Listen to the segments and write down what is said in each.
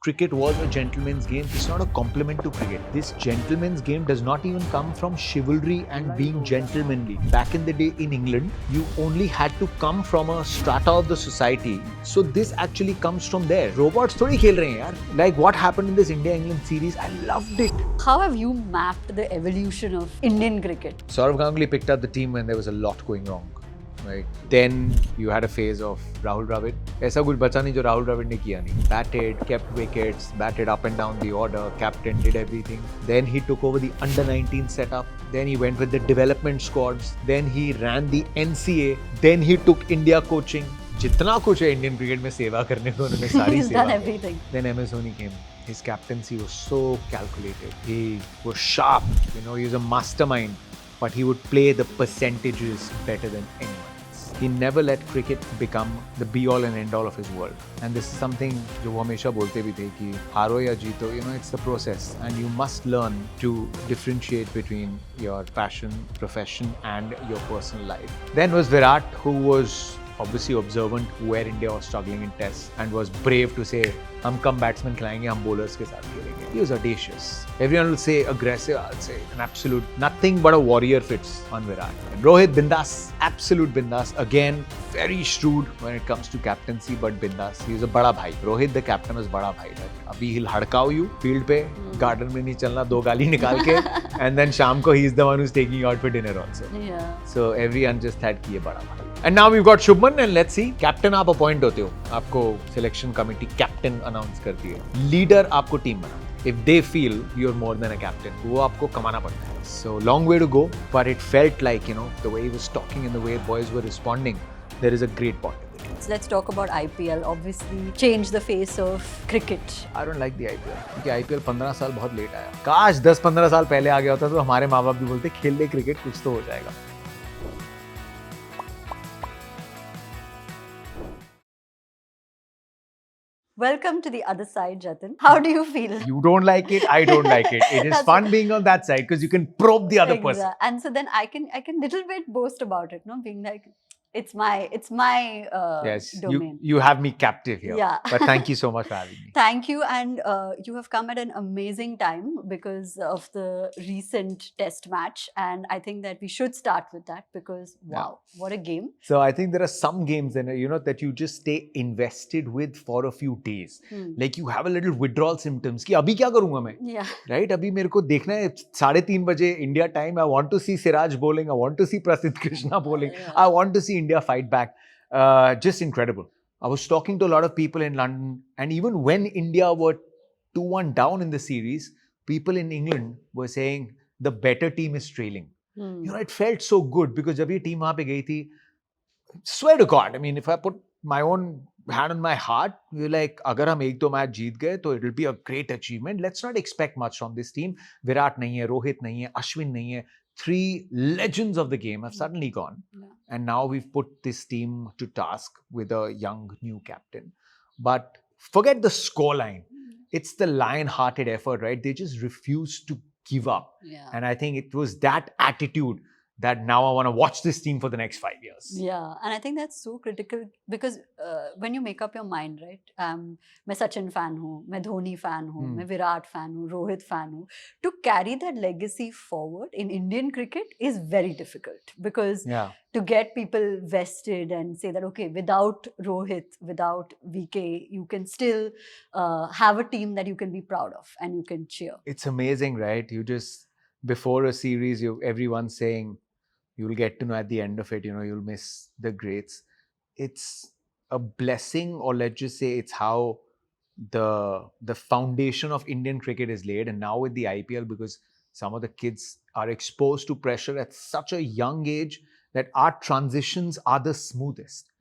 cricket was a gentleman's game. It's not a compliment to cricket. This gentleman's game does not even come from chivalry and being gentlemanly. Back in the day in England, you only had to come from a strata of the society. So this actually comes from there. Robots थोड़ी खेल रहे हैं यार. Like what happened in this India-England series, I loved it. How have you mapped the evolution of Indian cricket? Saurav Ganguly picked up the team when there was a lot going wrong. Right. Then you had a phase of Rahul Dravid. ऐसा कुछ बचा नहीं जो राहुल द्रविड़ ने किया नहीं. Batted, kept wickets, batted up and down the order, captain, did everything. Then he took over the under-19 setup. Then he went with the development squads. Then he ran the NCA. Then he took India coaching. जितना कुछ है Indian cricket में सेवा करने को उन्होंने सारी He's सेवा done की. everything. Then MS Dhoni came. His captaincy was so calculated. He was sharp. You know, he was a mastermind. But he would play the percentages better than anyone. He never let cricket become the be-all and end-all of his world. And this is something जो वो हमेशा बोलते भी थे कि हारो या जीतो, you know, it's the process. And you must learn to differentiate between your passion, profession and your personal life. Then was Virat, who was obviously observant where India was struggling in tests and was brave to say, हम कम batsman खिलाएंगे, हम bowlers के साथ खेलेंगे. He was audacious. Everyone will say aggressive, I'll say an absolute, nothing but a warrior fits on Virat. And Rohit, bindas, absolute bindas. Again, very shrewd when it comes to captaincy, but bindas. He was a bada bhai. Rohit, the captain, was bada bhai. Like, अभी he'll हड़काओ you field पे, garden में नहीं चलना, दो गाली निकाल के, and then शाम को he's the one who's taking you out for dinner also. Yeah. So everyone just had कि ये बड़ा भाई. And now we've got Shubman, and let's see. Captain आप appoint होते हो. आपको selection committee captain announce करती है. Leader आपको team बनाती है. If they feel you're more than a captain, वो आपको कमाना पड़ता है. So long way to go, but it felt like, you know, the way he was talking and the way boys were responding, there is a great bond. So let's talk about IPL. Obviously, changed the face of cricket. I don't like the IPL. क्योंकि IPL 15 साल बहुत late आया. काश 10-15 साल पहले आ गया होता तो हमारे माँ बाप भी बोलते खेल ले क्रिकेट, कुछ तो हो जाएगा. Welcome to the other side, Jatin. How do you feel? You don't like it, I don't like it. It is fun being on that side because you can probe the other person. And so then I can little bit boast about it, no? Being like, it's my Yes, domain. you have me captive here. Yeah. But thank you so much for having me. Thank you, and you have come at an amazing time because of the recent test match, and I think that we should start with that because wow, what a game. So I think there are some games that you just stay invested with for a few days. Like you have a little withdrawal symptoms कि अभी क्या करूँगा मैं? Yeah. Right? अभी मेरे को देखना है 3:30 बजे India time. I want to see Siraj bowling. I want to see Prasidh Krishna bowling. Yeah. I want to see India fight back. Just incredible. I was talking to a lot of people in London, and even when India were 2-1 down in the series, people in England were saying the better team is trailing. You know, it felt so good because जब ये team वहाँ पे गई थी, swear to God, I mean, if I put my own hand on my heart, we're like, अगर हम 1-2 match जीत गए तो it will be a great achievement. Let's not expect much from this team. Virat नहीं है, रोहित नहीं है, अश्विन नहीं है. 3 legends of the game have suddenly gone. Yeah. And now we've put this team to task with a young new captain. But forget the scoreline. It's the lion-hearted effort, right? They just refuse to give up. Yeah. And I think it was that attitude that now I want to watch this team for the next 5 years. Yeah, and I think that's so critical because when you make up your mind, right? मैं Sachin fan हूँ, मैं Dhoni fan हूँ, मैं Virat fan हूँ, Rohit fan हूँ. To carry that legacy forward in Indian cricket is very difficult because to get people vested and say that, okay, without Rohit, without VK, you can still have a team that you can be proud of and you can cheer. It's amazing, right? You just, before a series, everyone's saying, you'll get to know at the end of it, you'll miss the greats. It's a blessing, or let's just say it's how the foundation of Indian cricket is laid. And now with the IPL, because some of the kids are exposed to pressure at such a young age, that our transitions are the smoothest.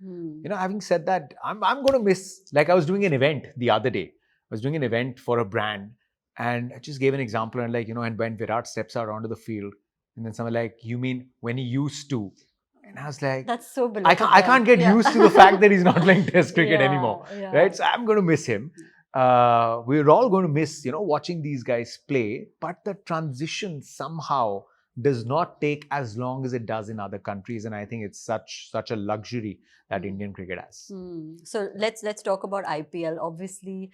Having said that, I'm going to miss, like I was doing an event the other day. I was doing an event for a brand, and I just gave an example, and and when Virat steps out onto the field, and then someone like, you mean when he used to? And I was like, that's so I can't get used to the fact that he's not playing test cricket anymore. Yeah. Right? So I'm going to miss him. We're all going to miss, watching these guys play. But the transition somehow does not take as long as it does in other countries. And I think it's such a luxury that Indian cricket has. So let's talk about IPL. Obviously,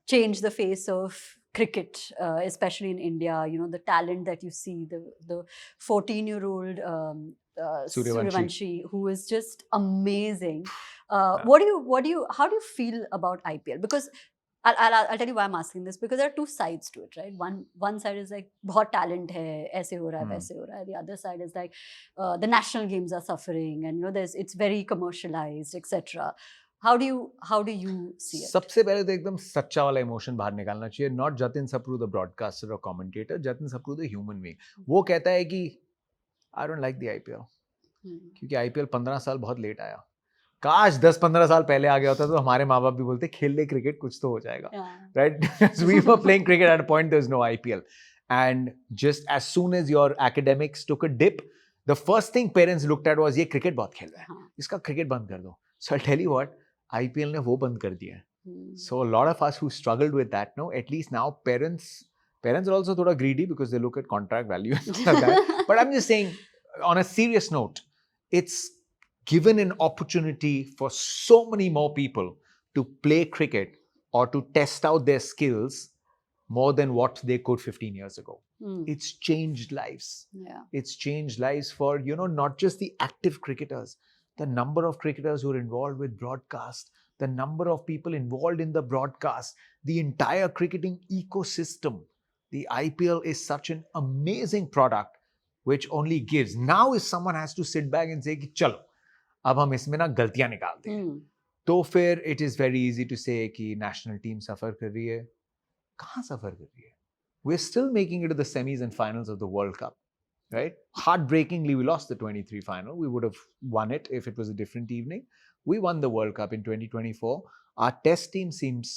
changed the face of cricket, especially in India. You know, the talent that you see, the 14-year-old Suryavanshi. Suryavanshi, who is just amazing. Yeah. How do you feel about IPL? Because I'll tell you why I'm asking this, because there are two sides to it, right? One side is like बहुत talent है, ऐसे हो रहा है, वैसे हो रहा है. The other side is like the national games are suffering, and you know it's very commercialized, etc. How do you see it? सबसे पहले तो एकदम सच्चा वाला इमोशन बाहर निकालना चाहिए. Not Jatin Sapru the broadcaster और commentator, Jatin Sapru the human being. वो कहता है कि I don't like the IPL, क्योंकि आईपीएल 15 साल बहुत लेट आया. काश 10-15 साल पहले आ गया होता तो हमारे माँ बाप भी बोलते खेल ले क्रिकेट, कुछ तो हो जाएगा, right? We were playing cricket at a point there was no IPL, and just as soon as your academics took a dip, the first thing parents looked at was ये क्रिकेट बहुत खेल रहा है, इसका क्रिकेट बंद कर दो. So I'll tell you what, IPL ने वो बंद कर दिया है. So a lot of us who struggled with that, no, at least now parents are also thoda greedy because they look at contract value and stuff like that. But I'm just saying, on a serious note, it's given an opportunity for so many more people to play cricket or to test out their skills more than what they could 15 years ago. It's changed lives. Yeah. It's changed lives for, you know, not just the active cricketers, the number of cricketers who are involved with broadcast, the number of people involved in the broadcast, the entire cricketing ecosystem. The IPL is such an amazing product which only gives. Now if someone has to sit back and say कि चलो अब हम इसमें ना गलतियां निकालते हैं, तो फिर it is very easy to say कि नेशनल टीम सफर कर रही है. कहाँ सफर कर रही है? We are still making it to the semis and finals of the world cup, right? Heartbreakingly, we lost the 23 final. We would have won it if it was a different evening. We won the World Cup in 2024. Our test team seems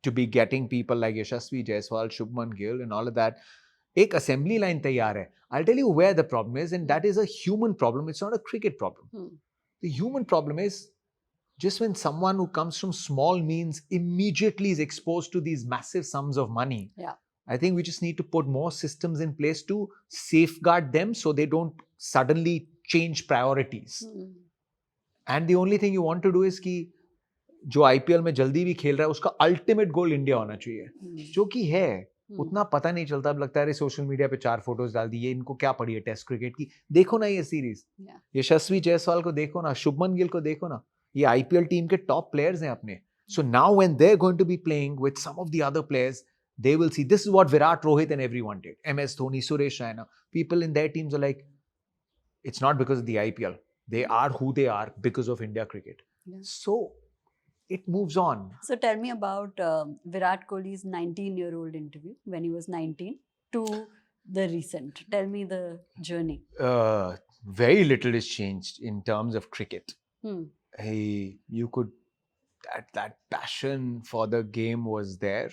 to be getting people like Yashasvi Jaiswal, Shubman Gill, and all of that. एक assembly line तैयार है. I'll tell you where the problem is, and that is a human problem. It's not a cricket problem. The human problem is just when someone who comes from small means immediately is exposed to these massive sums of money. Yeah. I think we just need to put more systems in place to safeguard them so they don't suddenly change priorities. And the only thing you want to do is कि जो IPL में जल्दी भी खेल रहा है उसका ultimate goal India होना चाहिए, जो कि है. उतना पता नहीं चलता. अब लगता है सोशल मीडिया पे 4 फोटोज डाल दी, ये इनको क्या पड़ी है टेस्ट क्रिकेट की. देखो ना ये सीरीज, यशस्वी जायसवाल को देखो ना, शुभमन गिल को देखो ना, ये आईपीएल टीम के टॉप प्लेयर्स हैं अपने. So now when they are going to be playing with some of the other players, they will see this is what Virat, Rohit and everyone did. MS Dhoni, Suresh Raina, people in their teams are like, it's not because of the IPL. They are who they are because of India cricket. Yeah. So it moves on. So tell me about Virat Kohli's 19-year-old interview when he was 19 to the recent. Tell me the journey. Very little is changed in terms of cricket. You could, that passion for the game was there.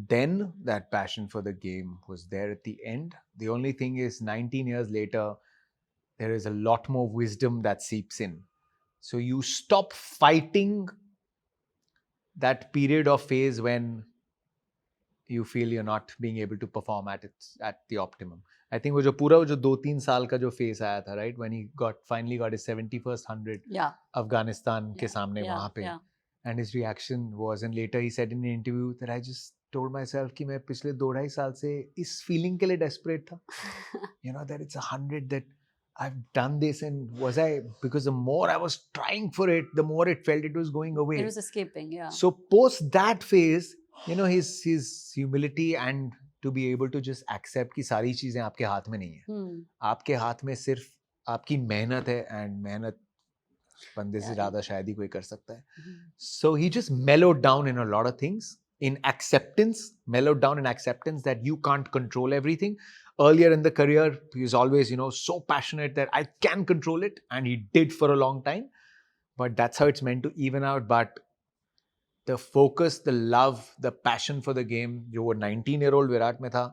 Then that passion for the game was there at the end. The only thing is 19 years later, there is a lot more wisdom that seeps in. So you stop fighting that period of phase when you feel you're not being able to perform at the optimum. I think वो जो 2-3 साल का जो phase आया था, right? When he finally got his 71st 100 Afghanistan के सामने वहाँ पे. And his reaction was, and later he said in an interview that I just told myself कि मैं पिछले 2-2.5 साल से इस feeling के लिए desperate था. You know, that it's 100, that I've done this, and because the more I was trying for it, the more it felt it was going away. It was escaping, yeah. So post that phase, you know, his humility and to be able to just accept कि सारी चीजें आपके हाथ में नहीं है. आपके हाथ में सिर्फ आपकी मेहनत है, and मेहनत बंदे से ज़्यादा शायद ही कोई कर सकता है. So he just mellowed down in a lot of things, mellowed down in acceptance that you can't control everything. Earlier in the career, he was always, you know, so passionate that I can control it, and he did for a long time. But that's how it's meant to even out. But the focus, the love, the passion for the game, जो वो 19-year-old Virat में था,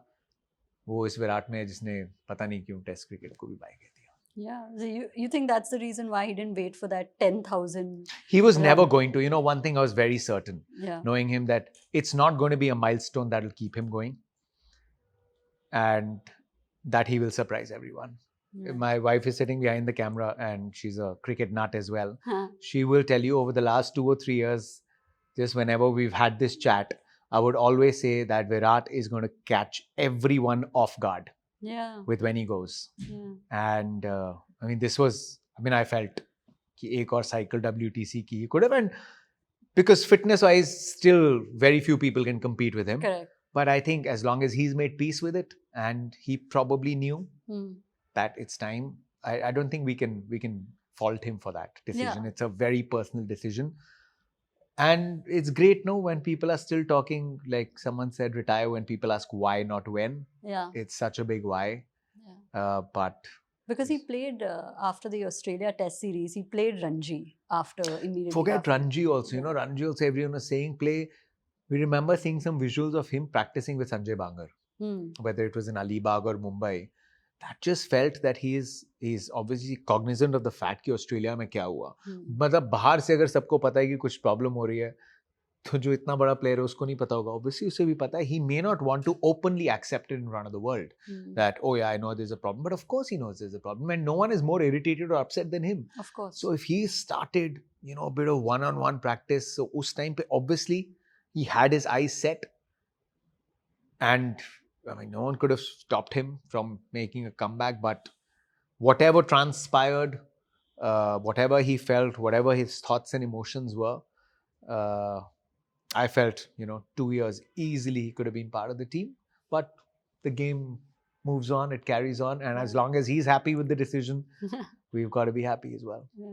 वो इस विराट में है जिसने पता नहीं क्यों टेस्ट क्रिकेट को भी बाय कर दिया. Yeah, so you think that's the reason why he didn't wait for that 10,000? He was never going to. You know, one thing I was very certain, yeah, knowing him, that it's not going to be a milestone that will keep him going, and that he will surprise everyone. Yeah. My wife is sitting behind the camera, and she's a cricket nut as well. She will tell you over the last 2 or 3 years, just whenever we've had this chat, I would always say that Virat is going to catch everyone off guard Yeah. with when he goes. Yeah. And I mean, this was, I mean, I felt कि एक और cycle WTC की he could have, and because fitness wise, still very few people can compete with him. Correct. But I think as long as he's made peace with it, and he probably knew that it's time, I don't think we can fault him for that decision. Yeah. It's a very personal decision. And it's great, no, when people are still talking, like someone said, retire when people ask why, not when. Yeah. It's such a big why. Yeah. But because he played after the Australia Test series, he played Ranji immediately. Forget after. Ranji also. Yeah. Ranji also, everyone was saying play. We remember seeing some visuals of him practicing with Sanjay Bangar, whether it was in Alibag or Mumbai. That just felt that he's obviously cognizant of the fact कि Australia में क्या हुआ. मतलब बाहर से अगर सबको पता है कि कुछ प्रॉब्लम हो रही है, तो जो इतना बड़ा प्लेयर है उसको नहीं पता होगा. Obviously उसे भी पता है. He may not want to openly accept it in front of the world that, oh yeah, I know there's a problem. But of course he knows there's a problem, and no one is more irritated or upset than him. Of course. So if he started, a bit of one-on-one practice, so उस time पे obviously he had his eyes set, and I mean, no one could have stopped him from making a comeback. But whatever transpired, whatever he felt, whatever his thoughts and emotions were, I felt, 2 years easily he could have been part of the team. But the game moves on, it carries on. And as long as he's happy with the decision, we've got to be happy as well. Yeah.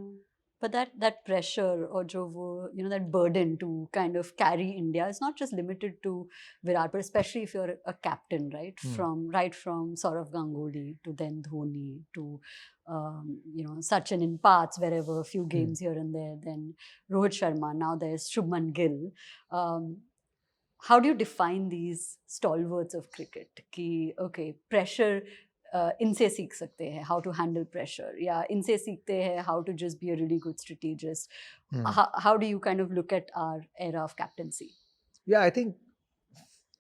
But that pressure or that burden to kind of carry India is not just limited to Virat, but especially if you're a captain, right? From Saurav Ganguly to then Dhoni to Sachin in parts, wherever, a few games here and there, then Rohit Sharma, now there's Shubman Gill. How do you define these stalwarts of cricket? कि okay, pressure इनसे सीख सकते हैं how to handle pressure, या इनसे सीखते हैं how to just be a really good strategist. How do you kind of look at our era of captaincy? Yeah, I think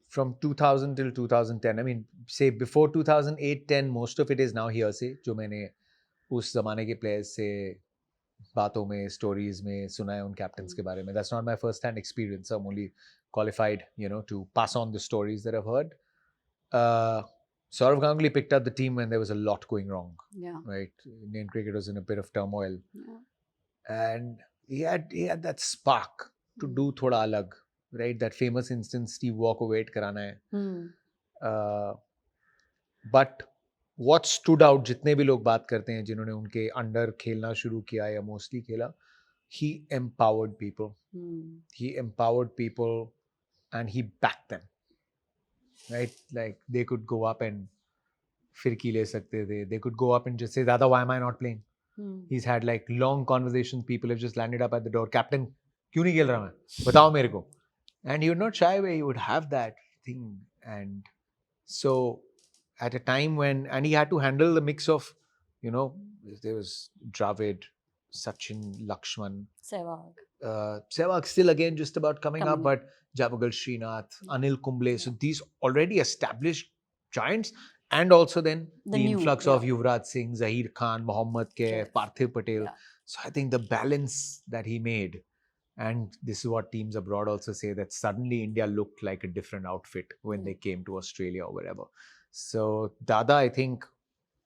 from 2000 till 2010, I mean, say before 2008-10, most of it is now hearsay, जो मैंने उस जमाने के players से बातों में, stories में सुना है उन captains के बारे में. That's not my first hand experience. I'm only qualified, to pass on the stories that I've heard. Saurav Ganguly picked up the team when there was a lot going wrong. Yeah. Right? Indian cricket was in a bit of turmoil. Yeah. And he had that spark to do thoda alag. Right? That famous instance, Steve Walker wait karana hai. But what stood out, जितने भी लोग बात करते हैं जिन्होंने उनके under खेलना शुरू किया या मोस्टली खेला, he empowered people. He empowered people and he backed them. Right? Like they could go up and firki le sakte the. They could go up and just say, Dada, why am I not playing? He's had like long conversations. People have just landed up at the door. Captain, क्यों नहीं खेल रहा मैं? बताओ मेरे को. And he would not shy away. He would have that thing. And so at a time when, and he had to handle the mix of, there was Dravid, Sachin, Lakshman, Sehwag still again just about coming up, but Javagal Srinath, Anil Kumble. So these already established giants, and also then the influx of Yuvraj Singh, Zahir Khan, Mohammad Kaif, Parthiv Patel. Yeah. So I think the balance that he made, and this is what teams abroad also say, that suddenly India looked like a different outfit when they came to Australia or wherever. So Dada, I think,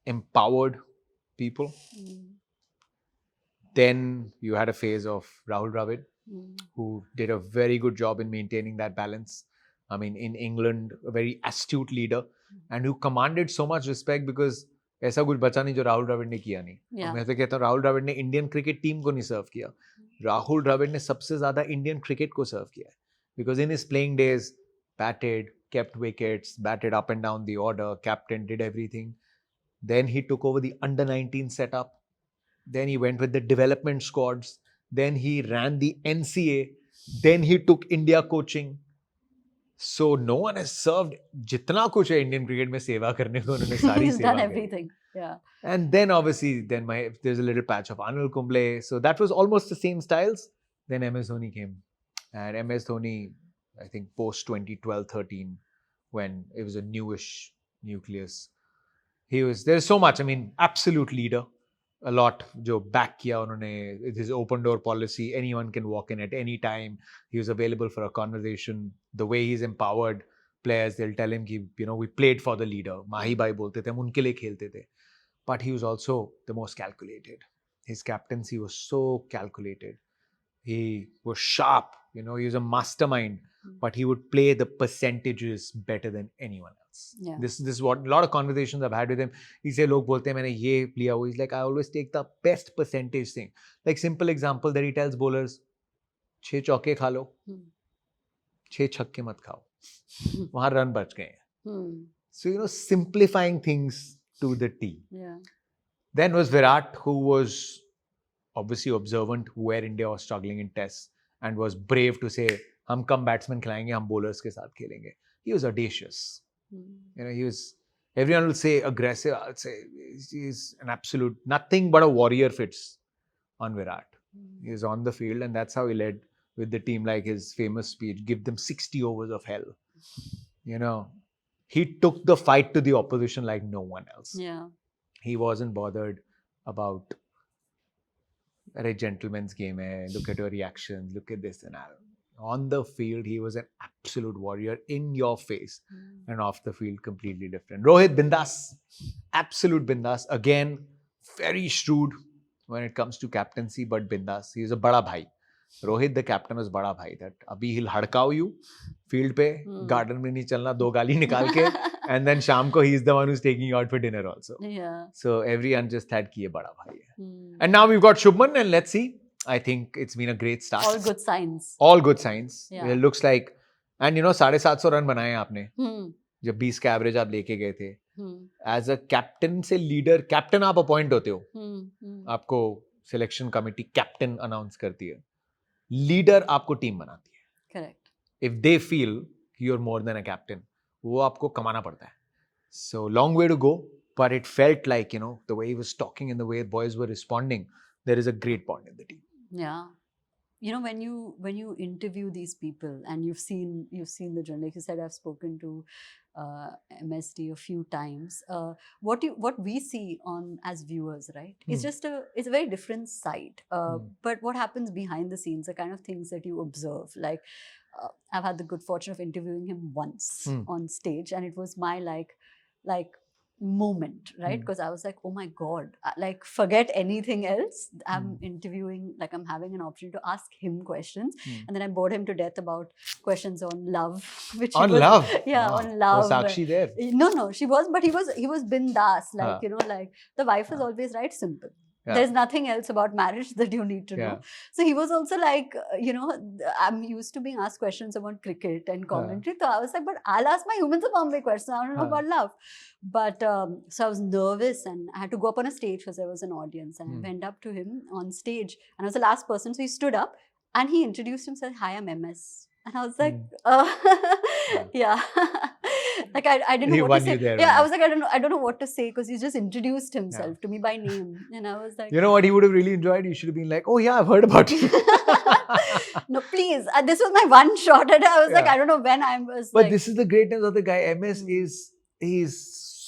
empowered people. Then you had a phase of Rahul Dravid, who did a very good job in maintaining that balance. I mean, in England, a very astute leader, and who commanded so much respect because ऐसा कुछ बचा नहीं जो राहुल द्रविड़ ने किया नहीं. Yeah. मैं तो कहता हूँ राहुल द्रविड़ ने इंडियन क्रिकेट टीम को नहीं सर्व किया. राहुल द्रविड़ ने सबसे ज्यादा इंडियन क्रिकेट को सर्व किया है. Because in his playing days, batted, kept wickets, batted up and down the order, captain, did everything. Then he took over the under-19 setup. Then he went with the development squads. Then he ran the NCA. Then he took India coaching. So no one has served jitna kuch hai Indian cricket mein seva karne ko unhone sari He's seva done kari. everything. Yeah. And then obviously there's a little patch of Anil Kumble. So that was almost the same styles. Then MS Dhoni came. And MS Dhoni, I think post 2012-13, when it was a newish nucleus. There's so much. I mean, absolute leader. a lot जो back किया उन्होंने, it is open door policy, anyone can walk in at any time, he was available for a conversation, the way he's empowered players, they'll tell him कि we played for the leader, माही भाई बोलते थे, हम उनके लिए खेलते थे, but he was also the most calculated. His captaincy was so calculated. He was sharp, he was a mastermind, but he would play the percentages better than anyone else. Yeah. This is what a lot of conversations I've had with him. He said, "Log bolte hain maine ye liya hu." He's like, "I always take the best percentage thing." Like simple example that he tells bowlers, 6 चौके खा लो, 6 छक्के मत खाओ. वहाँ run बच गए हैं. So simplifying things to the T. Yeah. Then was Virat, who was obviously observant where India was struggling in tests and was brave to say, हम कम बैट्समैन खिलाएंगे, हम bowlers के साथ खेलेंगे. He was audacious. He was, everyone will say aggressive. I'll say he's an absolute, nothing but a warrior fits on Virat. He was on the field and that's how he led with the team, like his famous speech, give them 60 overs of hell. He took the fight to the opposition like no one else. Yeah. He wasn't bothered about a gentleman's game. Look at your reactions. Look at this and that. On the field, he was an absolute warrior, in your face, and off the field, completely different. Rohit, bindas, absolute bindas. Again, very shrewd when it comes to captaincy, but bindas. He is a bada bhai. Rohit, the captain, was bada bhai. That abhi he'll hadkao you field pe, garden mein nahi chalna, do gali nikal ke, and then sham ko he's the one who's taking you out for dinner also. Yeah. So everyone just had ki ye bada bhai hai. And now we've got Shubman, and let's see. I think it's been a great start. All good signs. All good signs. Yeah. It looks like, and 750 run बनाए आपने जब 20 का average आप लेके गए थे. As a captain से leader, captain आप अपॉइंट होते हो, आपको सिलेक्शन कमेटी कैप्टन अनाउंस करती है, लीडर आपको टीम बनाती है. Correct. If they feel you are more than a captain, वो आपको कमाना पड़ता है. So long way to go, but it felt like the way he was talking and the way boys were responding, there is a great bond in the team. Yeah. When you interview these people and you've seen the journey, like you said, I've spoken to MSD a few times. What we see on as viewers, right? It's just it's a very different side. But what happens behind the scenes, the kind of things that you observe, like I've had the good fortune of interviewing him once on stage, and it was my like moment, right? Because I was like, oh my god, like forget anything else, I'm interviewing, like I'm having an opportunity to ask him questions, and then I bored him to death about questions on love, which on love. Yeah, wow. On love. Was Sakshi there? No, she was, but he was bindas, like like the wife is always right, simple. Yeah. There's nothing else about marriage that you need to know. So he was also like, I'm used to being asked questions about cricket and commentary. So I was like, but I'll ask my Humans of Bombay question. I don't know about love. But so I was nervous and I had to go up on a stage because there was an audience. And I went up to him on stage and I was the last person. So he stood up and he introduced himself. Hi, I'm MS. And I was like, yeah. Like I didn't know what to say. There, yeah, I was like, I don't know what to say because he just introduced himself to me by name, and I was like, you know what he would have really enjoyed? You should have been like, oh yeah, I've heard about you. No, please. This was my one shot at it. I was like, I don't know when I was. But this is the greatness of the guy. MS he's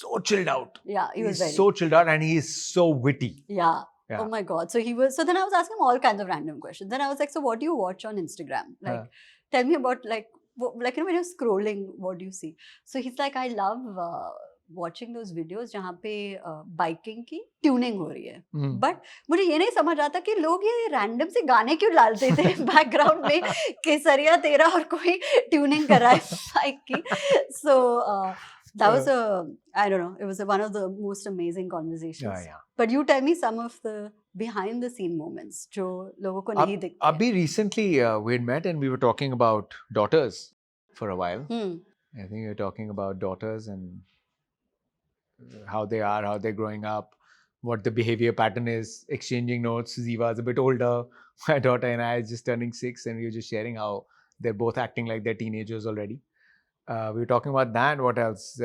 so chilled out. Yeah, he's so chilled out, and he's so witty. Yeah. Oh my god. So so then I was asking him all kinds of random questions. Then I was like, so what do you watch on Instagram? Like, tell me about like when you're scrolling, what do you see? So he's like, I love watching those videos जहाँ पे biking की tuning हो रही है. But मुझे ये नहीं समझ आता कि लोग ये रैंडम से गाने क्यों डालते थे बैकग्राउंड में, केसरिया तेरा और कोई ट्यूनिंग कर रहा है बाइक की. So that was I don't know, it was one of the most amazing conversations. Yeah. But you tell me some of the behind the scene moments जो लोगों को नहीं दिखते. Abhi recently we had met and we were talking about daughters for a while. I think we were talking about daughters and how they are, how they're growing up, what the behavior pattern is, exchanging notes. Ziva is a bit older. My daughter and I is just turning 6 and we were just sharing how they're both acting like they're teenagers already. We were talking about that. What else?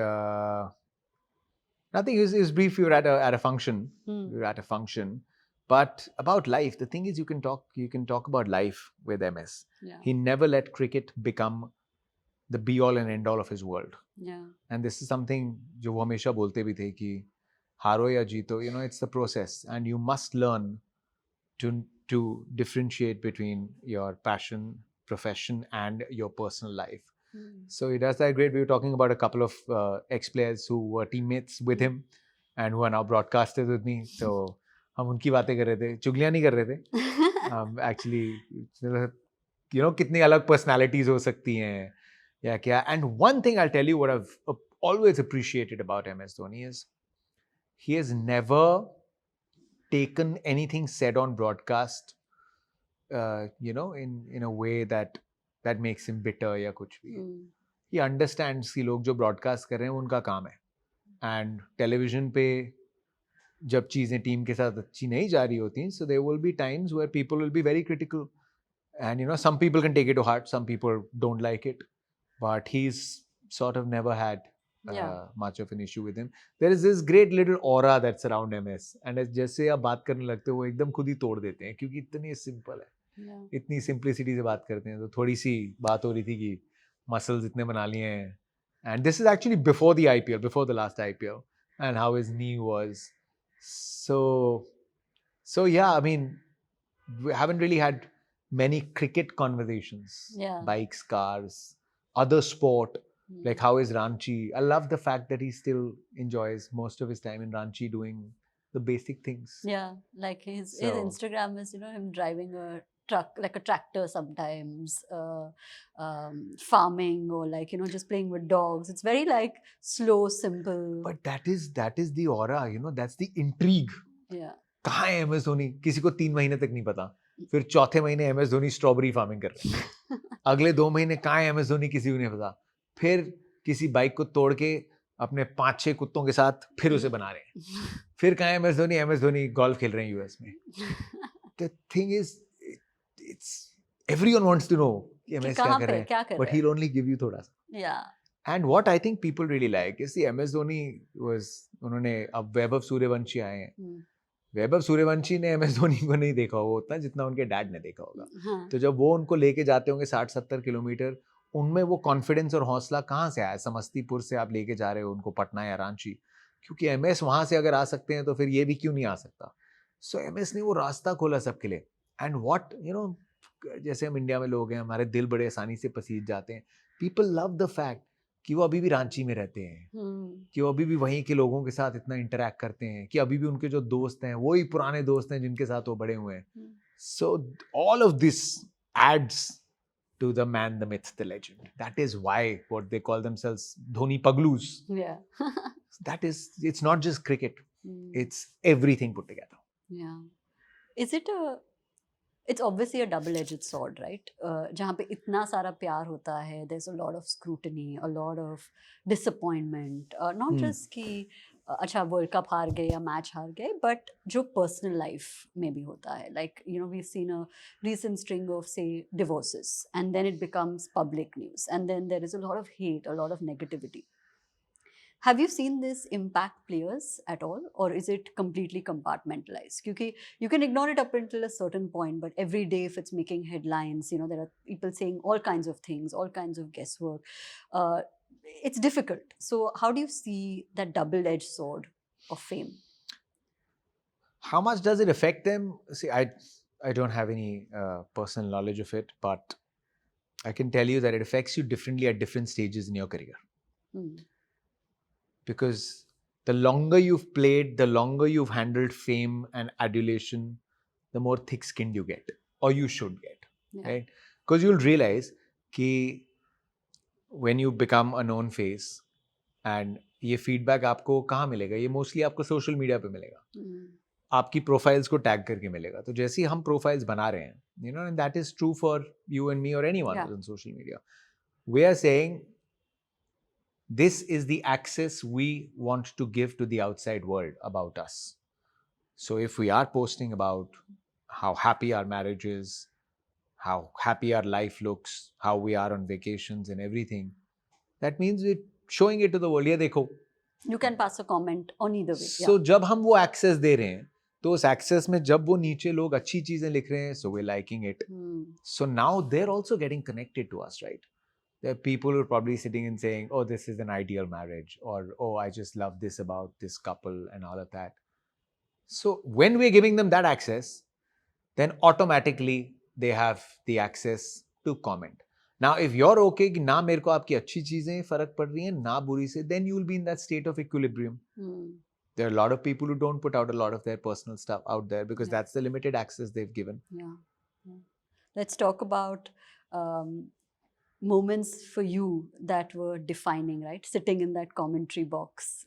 Nothing. It was brief. We were at a function. We were at a function. But about life, the thing is you can talk about life with MS. Yeah. He never let cricket become the be all and end all of his world. Yeah. And this is something जो वो हमेशा बोलते भी थे कि हारो या जीतो, it's the process, and you must learn to differentiate between your passion, profession, and your personal life. So he does that great. We were talking about a couple of ex-players who were teammates with him and who are now broadcasters with me. So हम उनकी बातें कर रहे थे, चुगलियां नहीं कर रहे थे. Actually, कितनी अलग personalities हो सकती हैं या क्या. And one thing I'll tell you, what I've always appreciated about MS Dhoni is he has never taken anything said on broadcast, in a way that makes him bitter या कुछ भी. He understands कि लोग जो broadcast कर रहे हैं उनका काम है. And television पे जब चीजें टीम के साथ अच्छी नहीं जा रही होती, so there will be times where people will be very critical, and some people can take it to heart, some people don't like it, but he's sort of never had much of an issue with him. There is this great little aura that's around MS, and जैसे आप बात करने लगते हो वो एकदम खुद ही तोड़ देते हैं, क्योंकि इतनी सिंपल है, इतनी सिंप्लिसिटी से बात करते हैं. तो थोड़ी सी बात हो रही थी कि मसल्स इतने बना लिए हैं, and this is actually before the IPL, before the last IPL, and how his knee was. So yeah, I mean, we haven't really had many cricket conversations. Bikes, cars, other sport. Like how is Ranchi? I love the fact that he still enjoys most of his time in Ranchi doing the basic things. Yeah, like his Instagram is him driving a truck, like a tractor sometimes, farming, or like just playing with dogs. It's very like slow, simple. But that is the aura, that's the intrigue. Yeah. कहाँ है MS Dhoni? किसी को 3 महीने तक नहीं पता. फिर चौथे महीने MS धोनी स्ट्रॉबेरी फार्मिंग कर रहे हैं. अगले 2 महीने कहाँ है MS धोनी? किसी को नहीं पता. फिर किसी बाइक को तोड़ के अपने 5-6 कुत्तों के साथ फिर उसे बना रहे हैं. फिर कहाँ है MS धोनी गोल्फ खेल रहे हैं यूएस में. The thing is, it's everyone wants to know MS क्या कर रहे हैं, but he'll only give you थोड़ा सा. Yeah. And what I think people really like is the MS Dhoni उन्होंने अब वैभव सूर्यवंशी आए हैं. वैभव सूर्यवंशी ने MS धोनी को नहीं देखा होगा उतना जितना उनके डैड ने देखा होगा. तो जब वो उनको लेके जाते होंगे 60-70 किलोमीटर, उनमें वो कॉन्फिडेंस और हौसला कहाँ से आया? समस्तीपुर से आप लेके जा रहे हो उनको पटना या रांची, क्योंकि MS वहां से अगर आ सकते हैं तो फिर ये भी क्यों नहीं आ सकता. सो MS ने वो रास्ता खोला सबके लिए. एंड व्हाट जैसे हम इंडिया में लोग हैं, हमारे दिल बड़े आसानी से पसीज जाते हैं. पीपल लव द फैक्ट कि वो अभी भी रांची में रहते हैं, कि वो अभी भी वहीं के लोगों के साथ इतना इंटरैक्ट करते हैं, कि अभी भी उनके जो दोस्त हैं वही पुराने दोस्त हैं जिनके साथ वो बड़े हुए हैं. So all of this aids to the man, the myth, the legend. That is why what they call themselves Dhoni Paglus. Yeah. It's not just cricket. It's everything put together. Yeah. It's obviously a double-edged sword, right? जहाँ पे इतना सारा प्यार होता है, there's a lot of scrutiny, a lot of disappointment. Not just कि अच्छा world cup हार गए या मैच हार गए, बट जो पर्सनल लाइफ में भी होता है. Like we've seen a recent string of say divorces, and then it becomes public news, and then there is a lot of hate, a lot of negativity. Have you seen this impact players at all, or is it completely compartmentalized? Because you can ignore it up until a certain point, but every day if it's making headlines, there are people saying all kinds of things, all kinds of guesswork. It's difficult. So how do you see that double-edged sword of fame? How much does it affect them? See, I don't have any personal knowledge of it, but I can tell you that it affects you differently at different stages in your career. Because the longer you've played, the longer you've handled fame and adulation, the more thick-skinned you get, or you should get, right? Because you'll realize that when you become a known face, and ये feedback आपको कहाँ मिलेगा? ये mostly आपको social media पे मिलेगा. आपकी profiles को tag करके मिलेगा. तो जैसे ही हम profiles बना रहे हैं, and that is true for you and me or anyone who's on social media. We are saying, this is the access we want to give to the outside world about us. So if we are posting about how happy our marriage is, how happy our life looks, how we are on vacations and everything, that means we're showing it to the world. ये देखो. You can pass a comment on either way. So जब हम वो access दे रहे हैं, तो उस access में जब वो नीचे लोग अच्छी चीजें लिख रहे हैं, so we're liking it. So now they're also getting connected to us, right? there are people who are probably sitting and saying, oh, this is an ideal marriage, or oh, I just love this about this couple and all of that. So when we're giving them that access, then automatically they have the access to comment. Now if you're okay कि ना मेरे को आपकी अच्छी चीजें फर्क पड़ रही हैं ना बुरी से, then you will be in that state of equilibrium. There are a lot of people who don't put out a lot of their personal stuff out there because that's the limited access they've given. Yeah. Let's talk about moments for you that were defining, right? Sitting in that commentary box.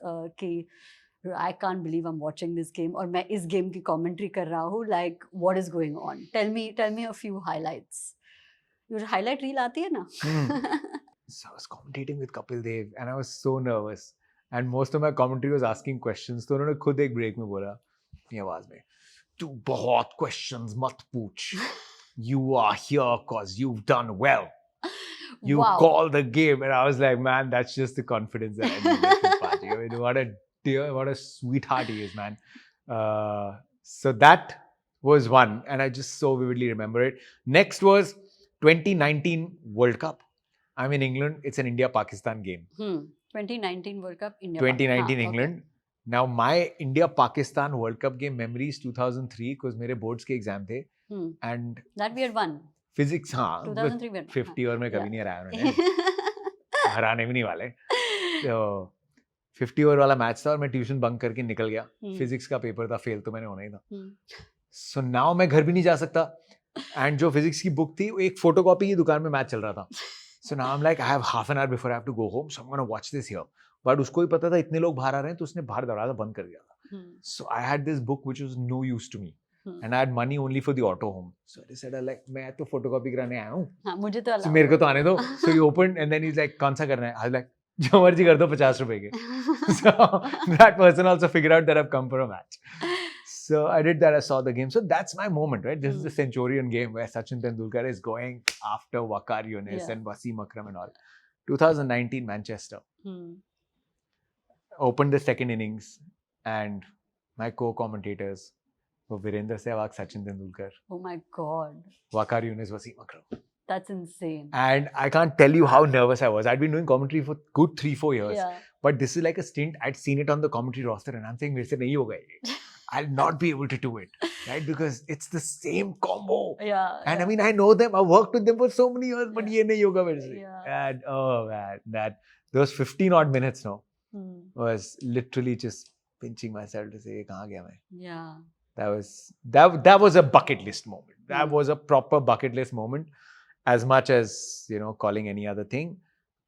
I can't believe I'm watching this game, or मैं इस game की commentary कर रहा हूँ. Like, what is going on? Tell me a few highlights. Your highlight reel आती है ना? So I was commentating with Kapil Dev and I was so nervous. And most of my commentary was asking questions. तो उन्होंने खुद एक break में बोला अपनी आवाज में, तू बहुत questions मत पूछ. You are here because you've done well. You call the game. And I was like, man, that's just the confidence that I needed from Paji. I mean, what a sweetheart he is, man. So that was one. And I just so vividly remember it. Next was 2019 World Cup. I'm in England. It's an India-Pakistan game. 2019 World Cup, India. 2019 England. Okay. Now, my India-Pakistan World Cup game memories 2003 because मेरे boards के exam थे. And that we had won. Physics, हाँ. 2003 में. 50 और मैं कभी नहीं हराया उन्होंने. हराने भी नहीं वाले. So 50 ओवर वाला मैच था और मैं ट्यूशन बंक करके निकल गया. फिजिक्स का पेपर था, फेल तो मैंने होना ही था. सो नाउ मैं घर भी नहीं जा सकता. एंड जो फिजिक्स की बुक थी, एक फोटोकॉपी की दुकान में मैच चल रहा था. So now I am like, I have half an hour before I have to go home, so I am gonna watch this here. But उसको ही पता था इतने लोग बाहर आ रहे हैं, तो उसने बाहर दरवाजा बंद कर दिया था. So I had this book which was no use to me. And I had money only for the auto home. So I said, like, मैं तो photocopy कराने आया हूँ. हाँ, मुझे तो so मेरे को तो आने दो. So he opened and then he's like, कौन सा करना है? I was like, जो मर्जी कर दो 50 रुपए के. So that person also figured out that I've come for a match. So I did that. I saw the game. So that's my moment, right? This is the Centurion game where Sachin Tendulkar is going after Waqar Younis and Wasim Akram and all. 2019 Manchester. Opened the second innings and my co-commentators were Virendra Sehwag, Sachin Tendulkar. Oh my God. Waqar Younis, Wasim Akram. That's insane. And I can't tell you how nervous I was. I'd been doing commentary for good 3-4 years. Yeah. But this is like a stint. I'd seen it on the commentary roster and I'm saying, मेरे से नहीं होगा ये. I'll not be able to do it. Right? Because it's the same combo. Yeah. And I mean, I know them. I've worked with them for so many years, but ये नहीं होगा मेरे से. And oh man, those 15 odd minutes now was literally just pinching myself to say, कहाँ गया मैं? Yeah. That was a bucket list moment. That was a proper bucket list moment, as much as, you know, calling any other thing.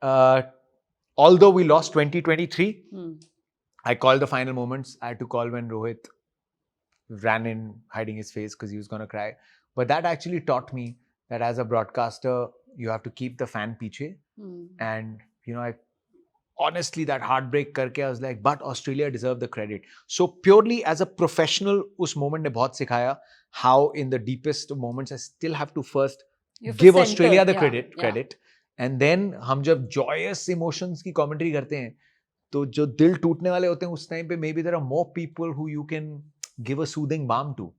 Although we lost 2023, I called the final moments. I had to call when Rohit ran in hiding his face because he was going to cry. But that actually taught me that as a broadcaster, you have to keep the fan piche. And, you know, honestly, that heartbreak karke, I was like, but Australia deserve the credit. So purely as a professional, us moment ne bahut sikhaya how in the deepest moments I still have to first give Australia the credit. And then हम जब joyous emotions की commentary करते हैं, तो जो दिल टूटने वाले होते हैं उस time पे maybe there are more people who you can give a soothing balm to.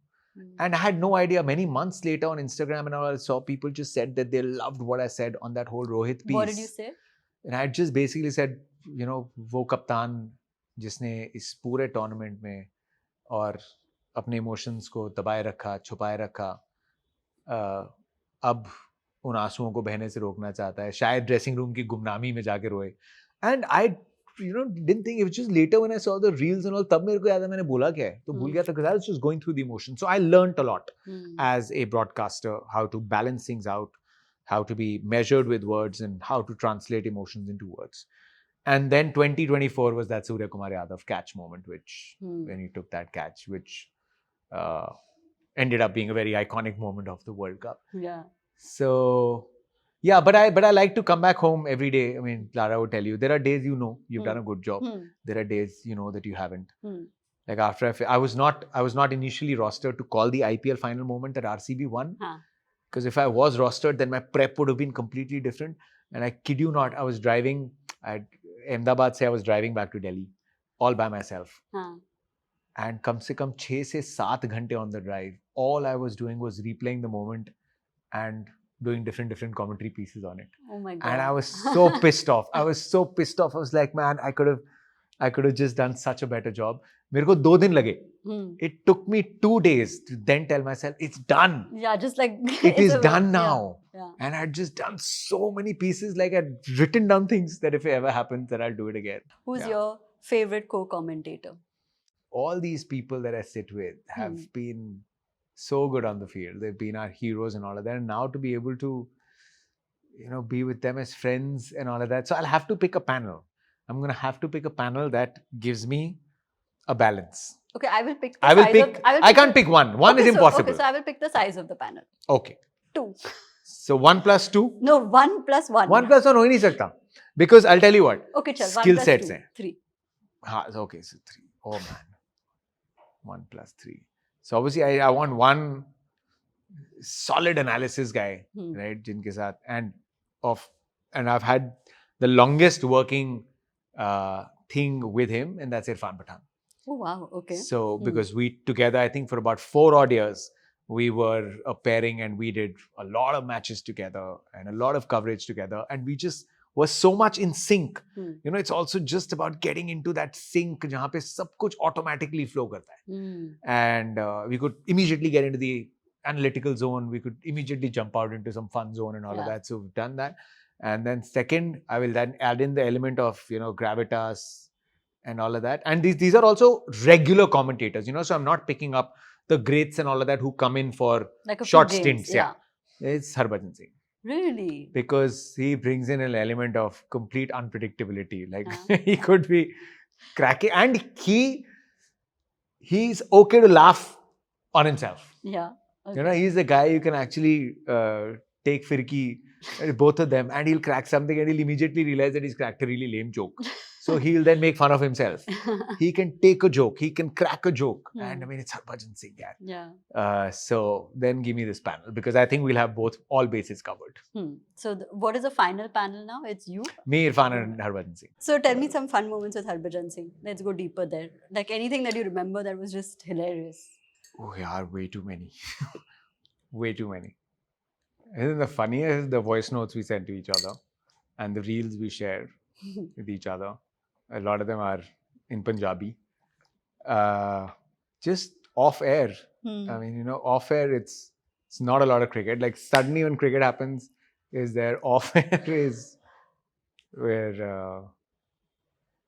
And I had no idea. Many months later on Instagram and all, I saw people just said that they loved what I said on that whole Rohit piece. What did you say? And I just basically said, you know, वो कप्तान जिसने इस पूरे tournament में और अपने emotions को दबाए रखा, छुपाए रखा, अब उन आंसुओं को बहने से रोकना चाहता है, शायद ड्रेसिंग रूम की गुमनामी में जाके रोए. And I didn't think, it was just later when I saw the reels and all, तब मेरे को याद है मैंने बोला क्या है, तो भूल गया था because I was just going through the emotion. So I learned a lot as a broadcaster, how to balance things out, how to be measured with words and how to translate emotions into words. And then 2024 was that Surya Kumar Yadav catch moment, which when he took that catch, which ended up being a very iconic moment of the World Cup. Yeah. So yeah, but I like to come back home every day. I mean, Clara would tell you, there are days you know you've done a good job. There are days you know that you haven't. Like after I was not initially rostered to call the IPL final moment that RCB won. Because if I was rostered, then my prep would have been completely different. And I kid you not, I was driving at Ahmedabad se I was driving back to Delhi all by myself. And kam se kam 6 se 7 ghante on the drive. All I was doing was replaying the moment and doing different commentary pieces on it. Oh my God. And I was so pissed off. I was like, man, I could have just done such a better job. मेरे को 2 दिन लगे. It took me 2 days to then tell myself, it's done. Yeah, just like It is a- done yeah, now. Yeah. And I'd just done so many pieces, like I'd written down things that if it ever happens, that I'll do it again. Who's Yeah. your favorite co-commentator? All these people that I sit with have been so good on the field. They've been our heroes and all of that. And now to be able to, be with them as friends and all of that. So I'll have to pick a panel. I'm going to have to pick a panel that gives me a balance. Okay, I will pick. I can't pick one. One is impossible. Okay, so I will pick the size of the panel. Okay. 2. So 1 plus 2? No, 1 plus 1. 1 plus 1 हो ही नहीं सकता. Because I'll tell you what. Okay, chal, skill 1 plus sets 2, हैं. 3. Okay, so 3. Oh man. 1 plus 3. So obviously I want one solid analysis guy, right? Jinke saath and I've had the longest working thing with him, and that's Irfan Pathan. Oh wow, okay. So because we together, I think for about 4 odd years, we were a pairing and we did a lot of matches together and a lot of coverage together, and we just were so much in sync. It's also just about getting into that sync jahan pe sab kuch automatically flow karta hai. And we could immediately get into the analytical zone. We could immediately jump out into some fun zone and all of that. So we've done that. And then second, I will then add in the element of, gravitas and all of that. And these are also regular commentators, so I'm not picking up the greats and all of that who come in for like short stints. Yeah. It's Harbhajan Singh. Really? Because he brings in an element of complete unpredictability. Like he could be cracking, and he's okay to laugh on himself. Yeah. Okay. He's the guy you can actually take Firki, both of them, and he'll crack something and he'll immediately realize that he's cracked a really lame joke. So he'll then make fun of himself. He can take a joke, he can crack a joke. And I mean, it's Harbhajan Singh. Yeah. So then give me this panel, because I think we'll have all bases covered. So what is the final panel now? It's you? Me, Irfan and Harbhajan Singh. So tell me some fun moments with Harbhajan Singh. Let's go deeper there. Like anything that you remember that was just hilarious. Oh yeah, way too many. Way too many. Isn't the funniest the voice notes we send to each other and the reels we share with each other? A lot of them are in Punjabi. Just off air. I mean, off air, it's not a lot of cricket. Like suddenly when cricket happens, is there off air is we're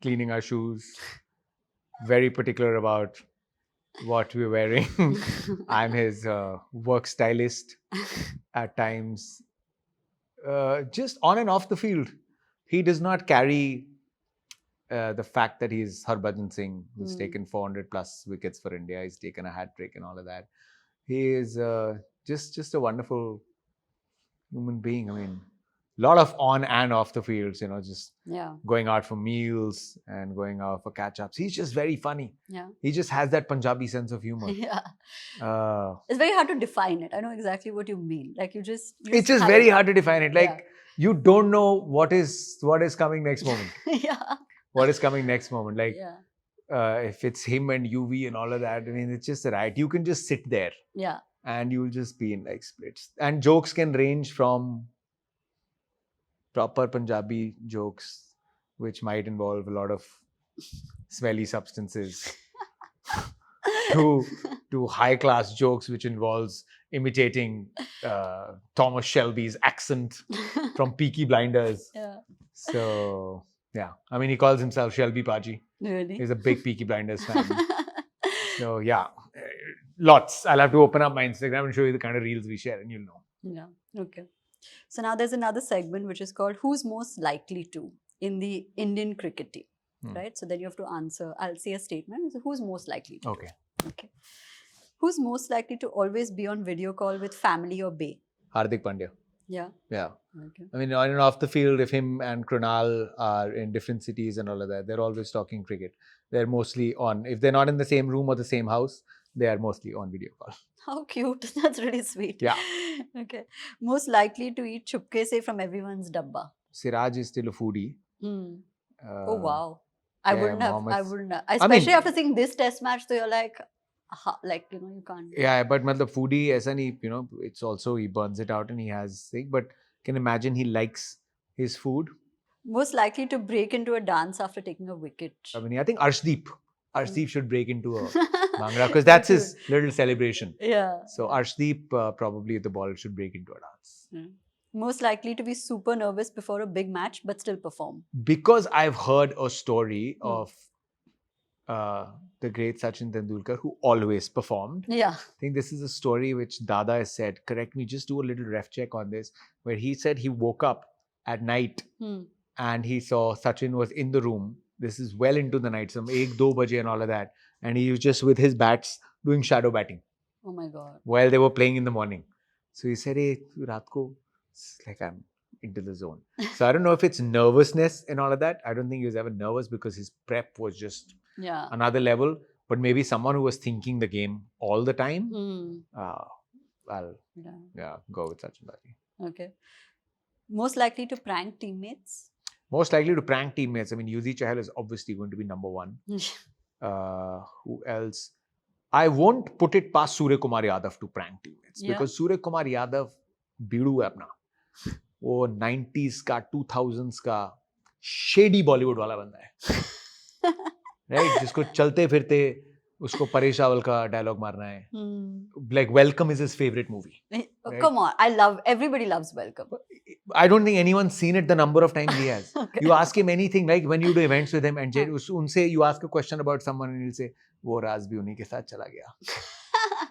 cleaning our shoes, very particular about what we're wearing. I'm his work stylist at times. Just on and off the field. He does not carry the fact that he's Harbhajan Singh, who's taken 400 plus wickets for India. He's taken a hat trick and all of that. He is just a wonderful human being. I mean, a lot of on and off the fields, just going out for meals and going out for catch-ups. He's just very funny. Yeah. He just has that Punjabi sense of humor. Yeah. It's very hard to define it. I know exactly what you mean. Like it's just very hard to define it. Like you don't know what is coming next moment. What is coming next moment? Like if it's him and UV and all of that, I mean, it's just right. You can just sit there. Yeah. And you'll just be in like splits. And jokes can range from proper Punjabi jokes, which might involve a lot of smelly substances, to high-class jokes, which involves imitating Thomas Shelby's accent from Peaky Blinders. So, yeah. I mean, he calls himself Shelby Paji. Really? He's a big Peaky Blinders fan. So, yeah. Lots. I'll have to open up my Instagram and show you the kind of reels we share, and you'll know. Yeah. Okay. So now there's another segment which is called Who's Most Likely To in the Indian cricket team, right? So then you have to answer. I'll say a statement. So who's most likely to? Okay. Who's most likely to always be on video call with family or bae? Hardik Pandya. Yeah. Yeah. Okay. I mean, on and off the field, if him and Krunal are in different cities and all of that, they're always talking cricket. They're mostly on. If they're not in the same room or the same house, they are mostly on video call. How cute. That's really sweet. Yeah. Okay. Most likely to eat chupke se from everyone's dabba. Siraj is still a foodie. Oh, wow. I wouldn't have. Especially after seeing this test match, so you're like, like, you can't. Yeah, but matlab foodie aisa nahi, it's also he burns it out and he has thing. But can imagine he likes his food. Most likely to break into a dance after taking a wicket. I mean, I think Arshdeep should break into a Bhangra because that's his little celebration. Yeah. So Arshdeep probably the ball should break into a dance. Most likely to be super nervous before a big match but still perform. Because I've heard a story of the great Sachin Tendulkar who always performed. Yeah. I think this is a story which Dada has said. Correct me, just do a little ref check on this. Where he said he woke up at night and he saw Sachin was in the room. This is well into the night, some 1-2 baje and all of that. And he was just with his bats doing shadow batting. Oh my God. While they were playing in the morning. So he said, hey, raat ko, it's like I'm into the zone. So I don't know if it's nervousness and all of that. I don't think he was ever nervous because his prep was just another level. But maybe someone who was thinking the game all the time, I'll go with Sachin Bhaji. Okay. Most likely to prank teammates? Most likely to prank teammates. I mean, Yuzi Chahal is obviously going to be number one. Who else? I won't put it past Surya Kumar Yadav to prank teammates because Surya Kumar Yadav बीड़ू है अपना वो 90s का 2000s का shady Bollywood वाला बंदा है right जिसको चलते फिरते उसको परेश रावल का डायलॉग मारना है like Welcome is his favorite movie. Right? Come on, everybody loves Welcome. I don't think anyone's seen it the number of times he has. Okay. You ask him anything like when you do events with him and unse you ask a question about someone and he'll say वो राज भी उन्हीं के साथ चला गया.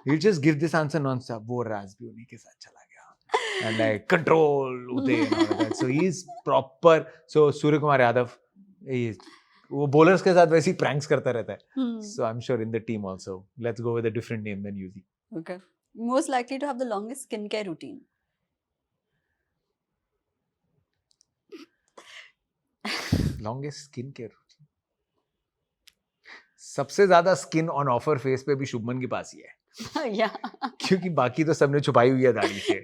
He'll just give this answer non-stop. वो राज भी उन्हीं के साथ चला गया. And like control Uday and all of that. So he's proper. So Surya Kumar Yadav, वो bowlers के साथ वैसे ही pranks करता रहता है. So I'm sure in the team also. Let's go with a different name than Yuzi. Okay. Most likely to have the longest skincare routine? Longest skincare routine. सबसे ज्यादा skin on offer face पे भी शुभमन के पास ही है. क्योंकि बाकी तो सबने छुपाई हुई है दाढ़ी से.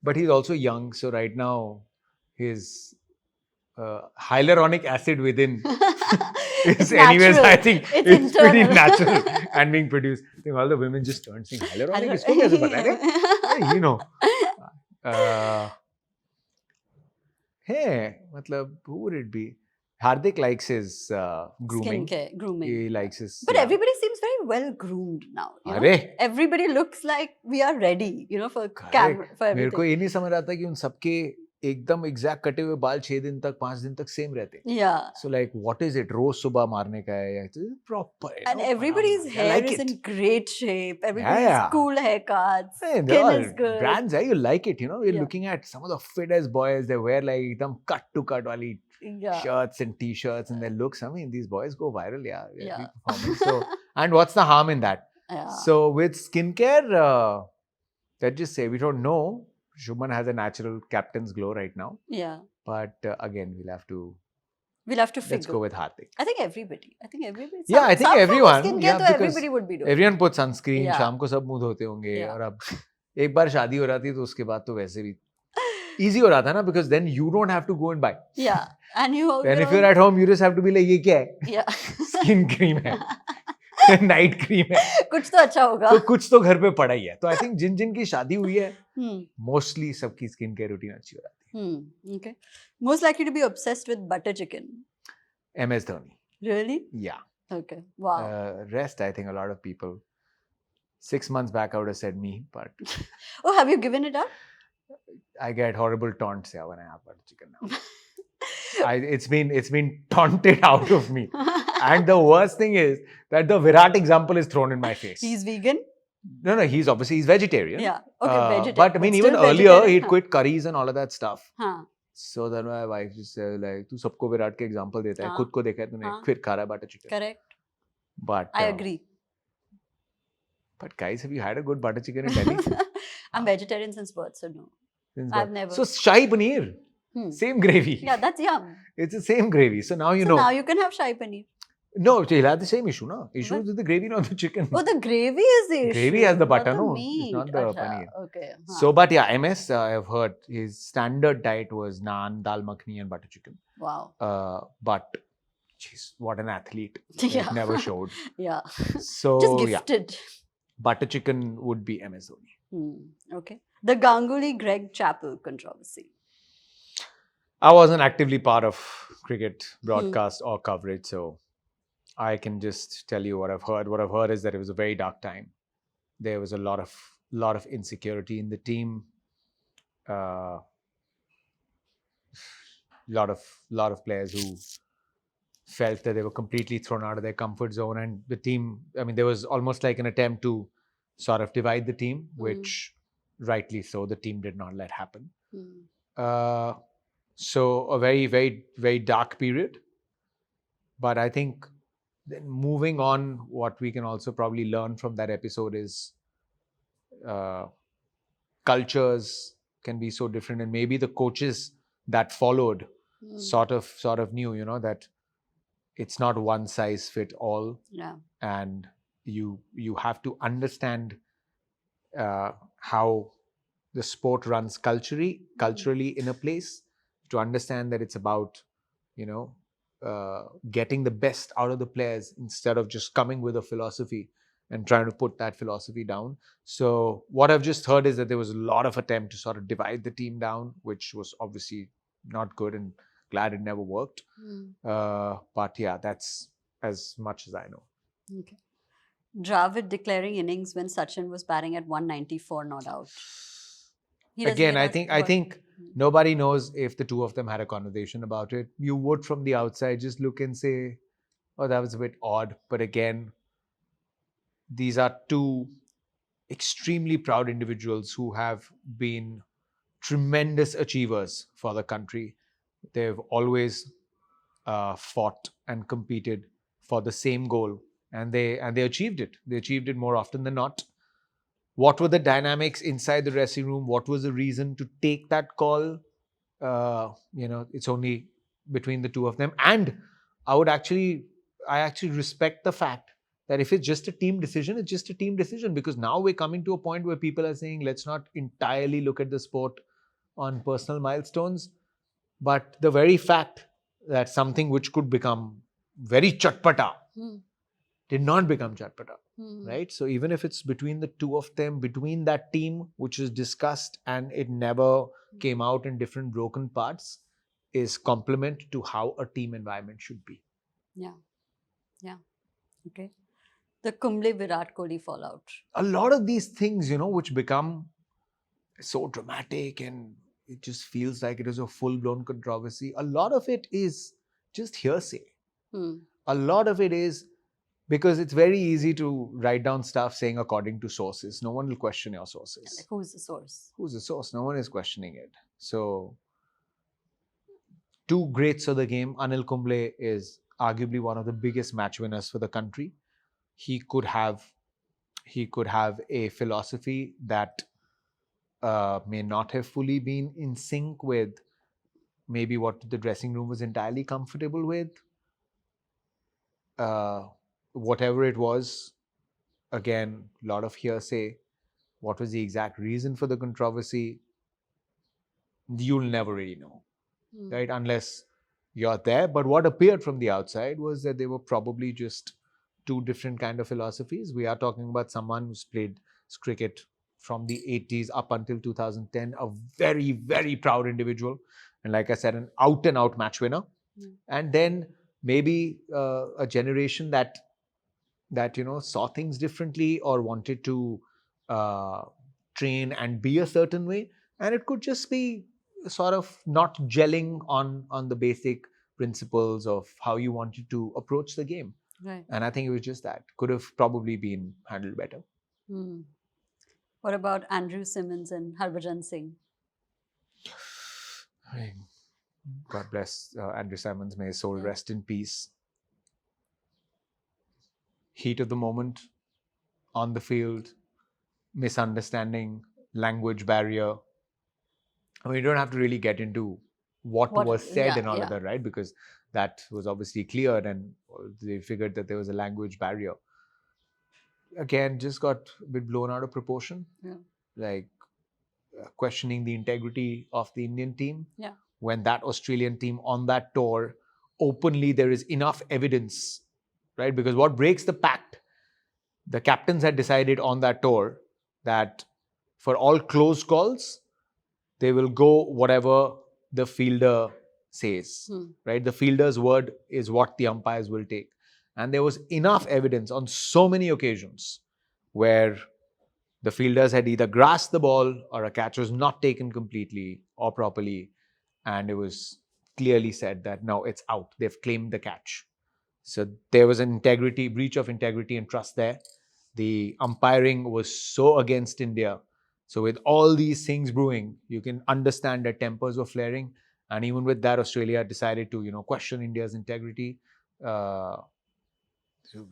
But he's also young, so right now his hyaluronic acid within is anyways, I think it's pretty natural and being produced. I think all the women just turn saying hyaluronic इसको कैसे पता है? You know. Hey, मतलब who would it be? Hardik likes his grooming. Skincare, grooming. He likes his. But everybody seems very well groomed now. You know? Everybody looks like we are ready, for camera, for everything. मेरे को ये नहीं समझ आता कि उन सबके एकदम एग्जैक्ट कटे हुए बाल 6 दिन तक 5 दिन तक सेम रहते. So like what is it? रोज सुबह मारने का है या proper. And everybody's hair is in great shape. Everybody's cool haircuts. Skin is good. Brands, you like it, You're looking at some of the fittest boys. They wear like एकदम cut to cut वाली shirts and t-shirts and their looks. I mean, these boys go viral, So, and what's the harm in that? So with skincare, let's just say we don't know. Shubman has a natural captain's glow right now. But again, we'll have to figure. Let's go with Hardik. I think everybody. I think everyone. Skincare तो everybody would be doing. Everyone puts sunscreen. शाम को सब मुंह धोते होंगे. और अब एक बार शादी हो रही थी तो उसके बाद तो वैसे भी easy हो रहा था ना, because then you don't have to go and buy. And if you're at home, you just have to be like, ये क्या है? Skin cream है. Night cream है. कुछ तो अच्छा होगा. तो कुछ तो घर पे पड़ा ही है. तो I think जिन की शादी हुई है, mostly सबकी skin care routine अच्छी हो जाती है. Okay. Most likely to be obsessed with butter chicken? MS Dhoni. Really? Yeah. Okay. Wow. Rest, I think a lot of people. 6 months back, I would have said me, but. Oh, have you given it up? I get horrible taunts when I have butter chicken now. It's been taunted out of me. And the worst thing is that the Virat example is thrown in my face. He's vegan? No, he's vegetarian. Yeah, okay, vegetarian. But I mean, even earlier, he'd quit curries and all of that stuff. So then my wife just said, like, tu sabko Virat ke example deta hai, khud ko dekha hai tune, फिर खा रहा है butter chicken. Correct. But I agree. But guys, have you had a good butter chicken in Delhi? I'm vegetarian since birth, so no. I've never. So Shahi Paneer, same gravy. Yeah, that's yum. It's the same gravy. So now you know. So now you can have Shahi Paneer. No, he'll have the same issue, no? Issue is with the gravy, not the chicken. Oh, the gravy is the issue. Gravy has the butter, not the no? meat. It's not the paneer. Okay. So, but yeah, MS, I've heard his standard diet was naan, dal makhani and butter chicken. Wow. But Jeez, what an athlete. Yeah. It never showed. Yeah. So, Just yeah, gifted. butter chicken would be MS Dhoni. Okay. The Ganguly Greg Chappell controversy. I wasn't actively part of cricket Hmm. broadcast or coverage, so I can just tell you what I've heard. What I've heard is that it was a very dark time. There was a lot of insecurity in the team. Uh, lot of players who felt that they were completely thrown out of their comfort zone, and the team. I mean, there was almost like an attempt to sort of divide the team, which rightly so, the team did not let happen. Uh, so a very, very, very dark period. But I think then moving on, what we can also probably learn from that episode is uh, cultures can be so different, and maybe the coaches that followed sort of knew, that it's not one size fit all. Yeah. And you have to understand how the sport runs culturally in a place, to understand that it's about getting the best out of the players instead of just coming with a philosophy and trying to put that philosophy down. So what I've just heard is that there was a lot of attempt to sort of divide the team down, which was obviously not good, and glad it never worked. But yeah, that's as much as I know. Okay. Dravid declaring innings when Sachin was batting at 194 not out. He doesn't Again, get I out think what- nobody knows if the two of them had a conversation about it. You would, from the outside, just look and say, "Oh, that was a bit odd." But again, these are two extremely proud individuals who have been tremendous achievers for the country. They've always fought and competed for the same goal, and they achieved it. They achieved it more often than not. What were the dynamics inside the dressing room? What was the reason to take that call? It's only between the two of them. And I actually respect the fact that if it's just a team decision, it's just a team decision, because now we're coming to a point where people are saying, let's not entirely look at the sport on personal milestones. But the very fact that something which could become very chatpata did not become chatpata, right? So even if it's between the two of them, between that team, which is discussed and it never came out in different broken parts, is compliment to how a team environment should be. Yeah. Okay. The Kumble Virat Kohli fallout. A lot of these things, which become so dramatic and it just feels like it is a full-blown controversy, a lot of it is just hearsay. A lot of it is because it's very easy to write down stuff saying according to sources. No one will question your sources. Like, who's the source? Who's the source? No one is questioning it. So, two greats of the game. Anil Kumble is arguably one of the biggest match winners for the country. He could have a philosophy that may not have fully been in sync with maybe what the dressing room was entirely comfortable with. Whatever it was, again, a lot of hearsay. What was the exact reason for the controversy? You'll never really know, right? Unless you're there. But what appeared from the outside was that they were probably just two different kind of philosophies. We are talking about someone who's played cricket from the 80s up until 2010, a very, very proud individual. And like I said, an out and out match winner. And then maybe a generation that saw things differently or wanted to train and be a certain way, and it could just be sort of not gelling on the basic principles of how you wanted to approach the game. Right. And I think it was just that could have probably been handled better. What about Andrew Simmons and Harbhajan Singh? God bless Andrew Simmons, may his soul rest in peace. Heat of the moment, on the field, misunderstanding, language barrier. I mean, you don't have to really get into what was said and all of that, right? Because that was obviously cleared and they figured that there was a language barrier. Again, just got a bit blown out of proportion. Like questioning the integrity of the Indian team. When that Australian team on that tour openly there is enough evidence, right? Because what breaks the pact, the captains had decided on that tour that for all close calls, they will go whatever the fielder says, right? The fielder's word is what the umpires will take. And there was enough evidence on so many occasions where the fielders had either grasped the ball or a catch was not taken completely or properly. And it was clearly said that no, it's out. They've claimed the catch. So there was an breach of integrity and trust there. The umpiring was so against India. So with all these things brewing, you can understand that tempers were flaring. And even with that, Australia decided to, question India's integrity. So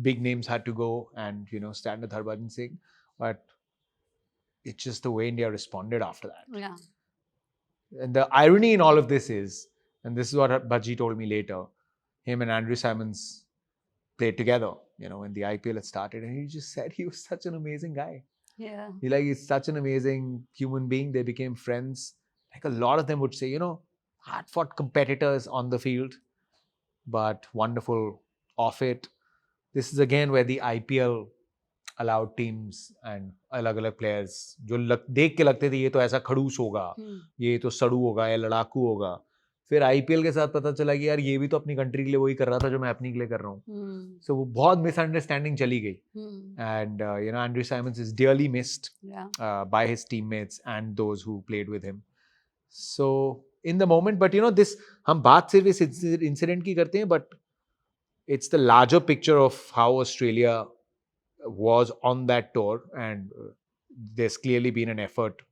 big names had to go and, stand with Harbhajan Singh. But it's just the way India responded after that. Yeah. And the irony in all of this is, and this is what Bhaji told me later, him and Andrew Simons played together, when the IPL had started. And he just said he was such an amazing guy. Yeah. He's such an amazing human being. They became friends. Like a lot of them would say, hard-fought competitors on the field, but wonderful off it. This is again where the IPL allowed teams and अलग-अलग players जो देख के लगते थे ये तो ऐसा खड़ूस होगा, ये तो सड़ू होगा या लड़ाकू होगा, फिर आईपीएल के साथ पता चला कि यार ये भी तो अपनी कंट्री के लिए वही कर रहा था जो मैं अपनी के लिए कर रहा हूँ. So वो बहुत मिसअंडरस्टैंडिंग चली गई. And Andrew Simons is dearly missed by his teammates and those who played with him. So in the moment, but this हम बात सिर्फ इस इंसिडेंट की करते हैं, but it's the larger picture of how Australia was on that tour, and there's clearly been an effort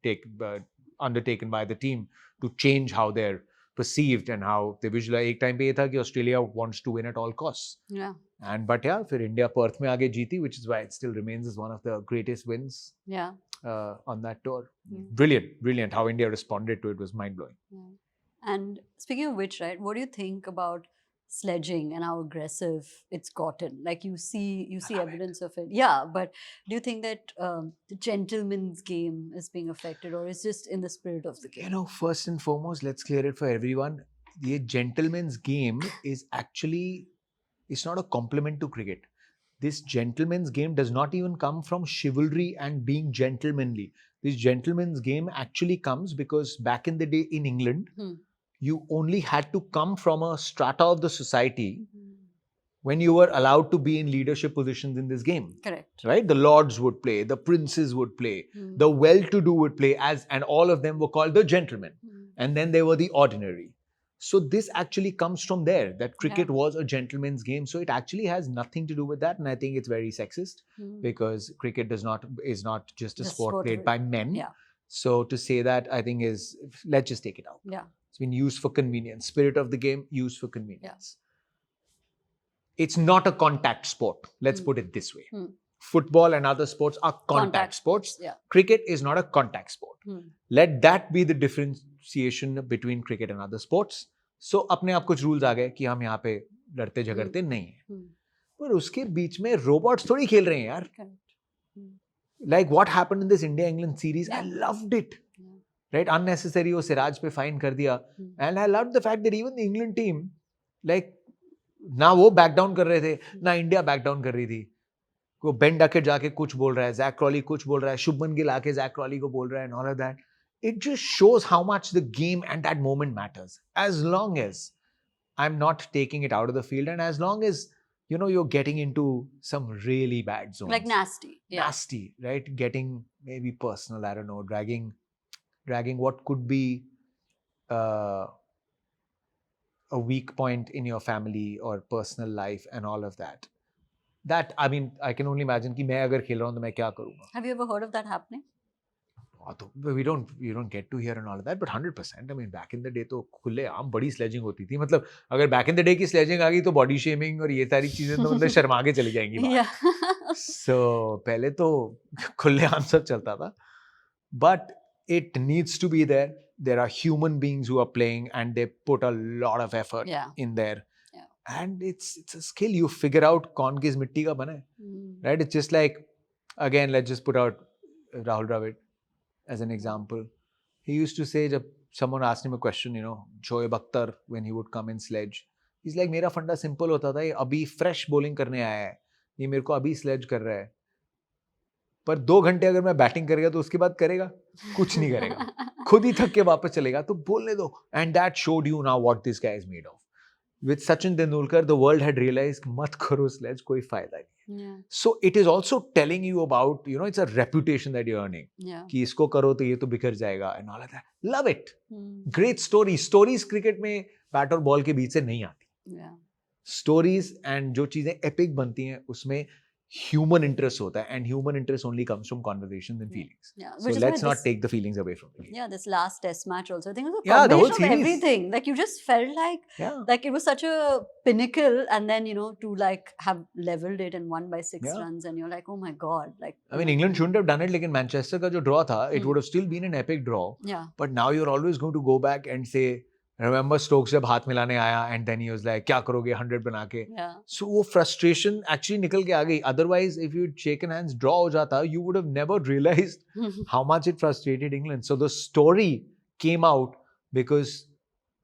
undertaken by the team to change how they're perceived and how they visualize. एक time पे ये था कि Australia wants to win at all costs. Yeah. फिर India Perth में आगे जीती, which is why it still remains as one of the greatest wins. Yeah. On that tour. Brilliant. How India responded to it was mind blowing. Yeah. And speaking of which, right, what do you think about sledging and how aggressive it's gotten? Like you see evidence of it. Yeah, but do you think that the gentleman's game is being affected, or is just in the spirit of the game? First and foremost, let's clear it for everyone. The gentleman's game is actually, it's not a compliment to cricket. This gentleman's game does not even come from chivalry and being gentlemanly. This gentleman's game actually comes because back in the day in England, you only had to come from a strata of the society when you were allowed to be in leadership positions in this game. Correct. Right? The lords would play, the princes would play, the well-to-do would play, and all of them were called the gentlemen. And then they were the ordinary. So this actually comes from there, that cricket was a gentleman's game. So it actually has nothing to do with that. And I think it's very sexist because cricket is not just a sport played by men. Yeah. So to say that, I think let's just take it out. Yeah. It's been used for convenience. Spirit of the game, used for convenience. Yeah. It's not a contact sport. Let's put it this way. Football and other sports are contact sports. Yeah. Cricket is not a contact sport. Let that be the differentiation between cricket and other sports. So अपने आप कुछ rules आ गए कि हम यहाँ पे लड़ते झगड़ते नहीं हैं. पर उसके बीच में robots थोड़ी खेल रहे हैं यार. Like what happened in this India-England series, I loved it. Right? Unnecessary वो सिराज पे फाइन कर दिया. And I loved the fact that even the England team, like ना वो back down कर रहे थे, ना India back down कर रही थी. वो बेन डकेट जाके कुछ बोल रहा है, जैक क्रॉली कुछ बोल रहा है, शुभमन गिल आके जैक क्रॉली को बोल रहा है, and all of that. It just shows how much the game and that moment matters. As long as I'm not taking it out of the field, and as long as you're getting into some really bad zones, like nasty, right? Getting maybe personal, I don't know, dragging what could be a weak point in your family or personal life and all of that. That, I mean, I can only imagine कि मैं अगर खेल रहा हूँ तो मैं क्या करूँगा. Have you ever heard of that happening? You don't get to hear and all of that, but 100%. I mean, back in the day तो खुले आम बड़ी स्लेजिंग होती थी. मतलब अगर back in the day की स्लेजिंग आ गई तो बॉडी शेमिंग और ये सारी चीजें तो मतलब शर्मा के चली जाएंगी. So पहले तो खुले आम सब चलता था. But it needs to be there. There are human beings who are playing and they put a lot of effort in there. And it's a skill. You figure out कौन किस मिट्टी का बना है. Right? It's just like, again, let's just put out Rahul Dravid as an example. He used to say, जब someone asked him a question, Shoaib Akhtar, when he would come in sledge, He's like, मेरा फंडा simple होता था, ये अभी fresh bowling करने आया है, ये मेरे को अभी स्लेज कर रहा है, पर 2 घंटे अगर मैं बैटिंग करेगा तो उसके बाद करेगा कुछ नहीं करेगा, खुद ही थक के वापस चलेगा, तो बोलने दो. And that showed you now what this guy is made of. With Sachin Tendulkar, the world had realized मत करो स्लेज, कोई फायदा नहीं. Yeah. So it is also telling you about, you know, it's a reputation that you're earning. Yeah. कि इसको करो तो ये तो बिखर जाएगा and all of that. Love it. Hmm. Great stories. Stories cricket में बैट और बॉल के बीच से नहीं आती. Yeah. Stories and जो चीजें epic बनती हैं उसमें human interest होता है, and human interest only comes from conversations and feelings. Yeah. So Which is let's why not this- take the feelings away from the game. Yeah, this last test match also, I think it was a Yeah, the whole combination of series. everything. Like you just felt Yeah. like it was such a pinnacle, and then you know to like have leveled it and won by 6 Yeah. runs, and you're like, oh my god, like. I mean, England shouldn't have done it, लेकिन Manchester का जो draw था, it would have still been an epic draw. Yeah. But now you're always going to go back and say, remember Stokes जब हाथ मिलाने आया and then he was like, क्या करोगे 100 बना के? Yeah. So वो frustration actually निकल के आ गई. Otherwise, if you'd shaken hands, draw हो जाता, you would have never realized how much it frustrated England. So the story came out because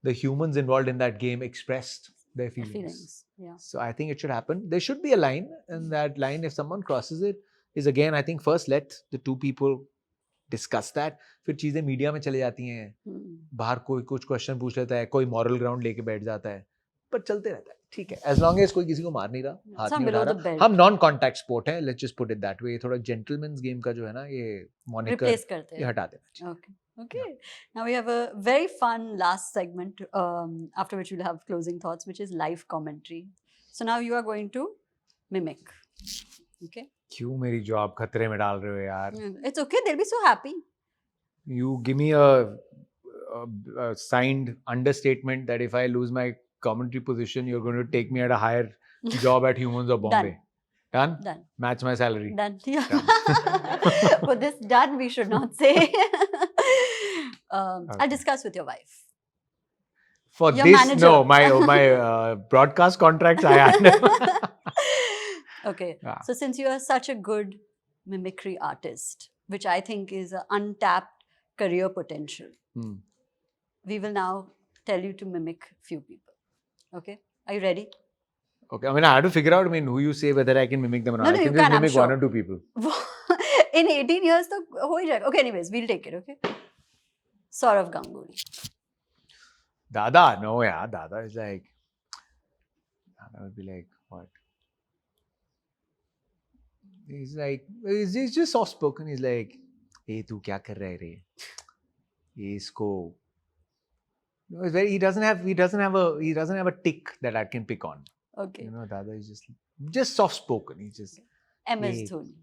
the humans involved in that game expressed their feelings. Yeah. So I think it should happen. There should be a line, and that line, if someone crosses it, is again, I think first let the two people discuss that. फिर चीजें media में चले जाती हैं, बाहर कोई कुछ question पूछ लेता है, कोई मॉरल ग्राउंड लेके बैठ जाता है, पर चलते रहता है. ठीक है, एज लॉन्ग एज कोई किसी को मार नहीं रहा, हाथ नहीं उठा रहा. हम नॉन कॉन्टैक्ट स्पोर्ट है, let's just put it that way. थोड़ा जेंटलमैन्स गेम का जो है ना, ये मॉनिकर Replace करते ये हैं. हटा देना. Okay. Okay. Now we have a very fun last segment, after which we'll have closing thoughts, which is live commentary. So now you are going to mimic. Okay. क्यों मेरी जॉब खतरे में डाल रहे हो यार? It's okay. They'll be so happy. You give me a signed understatement that if I lose my commentary position, you're going to take me at a higher job at Humans of Bombay. Done? Done. Match my salary. Done. Yeah. But this done we should not say. I'll discuss with your wife. For Your this, manager. no, my broadcast contracts I had. Okay. Yeah. So since you are such a good mimicry artist, which I think is an untapped career potential, we will now tell you to mimic few people. Okay? Are you ready? Okay, I mean, I have to figure out, who you say, whether I can mimic them or not. No, I you can just can, I'm mimic sure. one or two people. In 18 years, तो हो ही जाएगा. Okay, anyways, we'll take it, okay? Saurav Ganguly. Dada, no, yeah, Dada is like, Dada would be like, what? He's like, he's just soft spoken. He's like, hey, tu kya kar raha hai re? Ye isko. No, it's very, he doesn't have a tick that I can pick on. Okay. You know, Dada is just soft spoken. He's just MS Hey. Dhoni.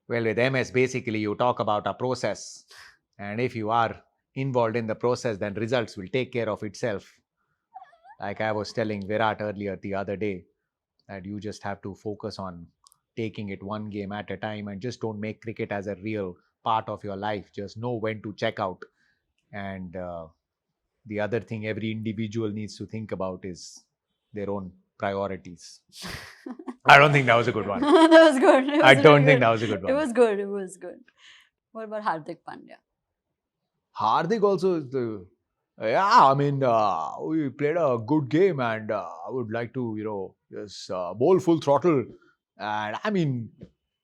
Well, with MS, basically, you talk about a process. And if you are involved in the process, then results will take care of itself. Like I was telling Virat earlier the other day, that you just have to focus on taking it one game at a time and just don't make cricket as a real part of your life. Just know when to check out. And the other thing every individual needs to think about is their own priorities. I don't think that was a good one. That was good. It I was don't really think good. that was a good one. It was good. It was good. What about Hardik Pandya? Hardik also is we played a good game and I would like to, just bowl full throttle. And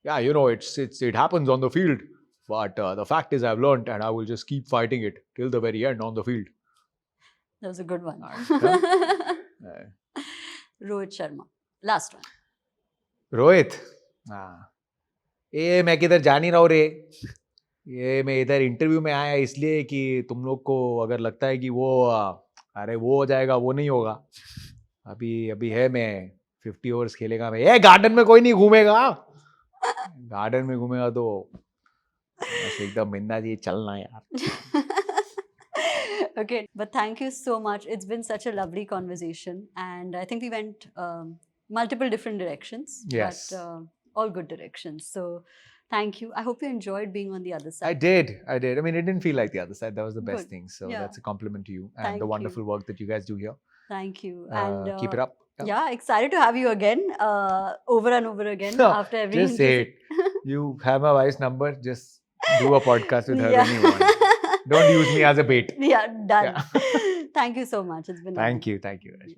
it happens on the field. But the fact is I've learned and I will just keep fighting it till the very end on the field. That was a good one. Yeah. Rohit Sharma. Last one. Rohit, ये मैं किधर जा नहीं रहा हूँ रे. ये मैं इधर इंटरव्यू में आया इसलिए कि तुम लोग को अगर लगता है कि वो हो जाएगा, वो नहीं होगा. अभी है, मैं 50 ओवर्स खेलेगा. मैं ये गार्डन में कोई नहीं घूमेगा. गार्डन में घूमेगा तो बस एकदम बिंदास ये चलना यार. Okay, but thank you so much. It's been such a lovely conversation, and I think we went multiple different directions, Yes. but all good directions. So thank you. I hope you enjoyed being on the other side. I did. I mean, it didn't feel like the other side. That was the best Good. thing. So Yeah. that's a compliment to you and Thank the you. wonderful work that you guys do here. Thank you. And Keep it up. yeah, excited to have you again, over and over again after every Just say interview. it. You have my wife's number. Just do a podcast with her Yeah. when you want. Don't use me as a bait. Yeah, done. Yeah. Thank you so much. It's been lovely. Thank you. Thank you.